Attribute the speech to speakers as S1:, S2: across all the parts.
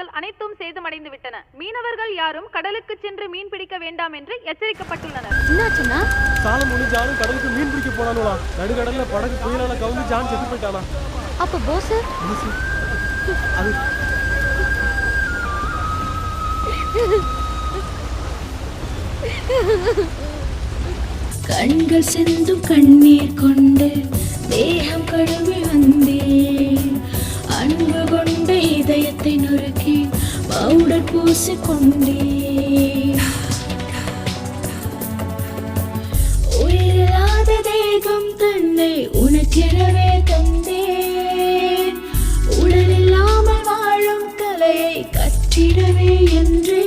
S1: வெள்ளத்தால் அனைத்தும் சேதமடைந்து விட்டன. மீனவர்கள் யாரும் கடலுக்கு சென்று மீன் பிடிக்க வேண்டாம் என்று எச்சரிக்கப்பட்டுள்ளனர்.
S2: என்னாச்சுன்னா
S3: சாலமோனு ஜானும் கடலுக்கு மீன் பிடிக்க போனானுவா. நடுக்கடல்ல படகு புயலால கவுந்து ஜான் செத்து போயிட்டானா.
S2: அப்ப போஸ்
S3: அது
S4: கண்கள் சிந்தும் கண்ணீர் கொண்டு தேகம் கழுவி வந்தேன். அன்பு கொண்ட இதயத்தை நொறுக்கி பவுடர் பூசிக்கொண்டேன். உயிரில்லாத தேகம் தன்னை உனக்கெனவே தந்தேன். உடல் இல்லாமல் வாழும் கலையை கற்றிடவே என்றே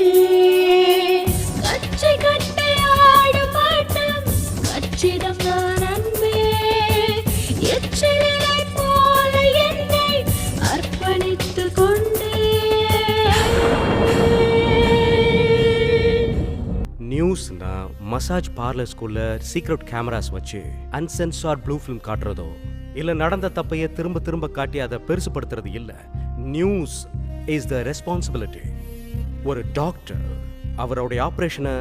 S4: கச்சை கட்டையாடும் ஆட்டம் கச்சிதம் நான் அன்பே. எச்சிலை போல என்னை அர்ப்பணித்து கொண்டேன்.
S5: நியூஸ்னா மசாஜ் பார்லர்ஸ்குள்ள சீக்ரெட் கேமராஸ் வச்சு அன்சென்சார் ப்ளூ ஃபிலிம் காட்டுறதோ இல்ல நடந்த தப்பையே திரும்ப திரும்ப காட்டி அதை பெருசுப்படுத்துறது இல்ல. News is the responsibility. ஒரு டாக்டர் அவருடைய ஆப்ரேஷனை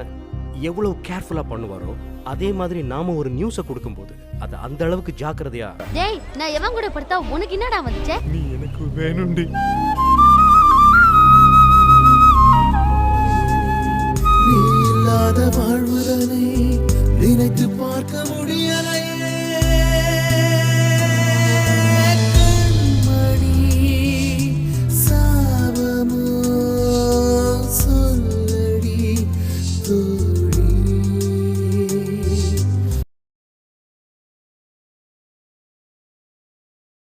S5: எவ்வளவு கேர்ஃபுல்லா பண்ணுவாரோ அதே மாதிரி நாம ஒரு நியூஸை கொடுக்கும்போது அது அந்த அளவுக்கு ஜாக்கிரதையா.
S2: டேய், நான் எவன் கூட படுத்தா உனக்கு என்னடா வந்துச்சு?
S3: நீ எனக்கு வேணும்டி.
S6: நீ இல்லாத வாழ்வுதனை நினைத்து பார்க்க முடியல.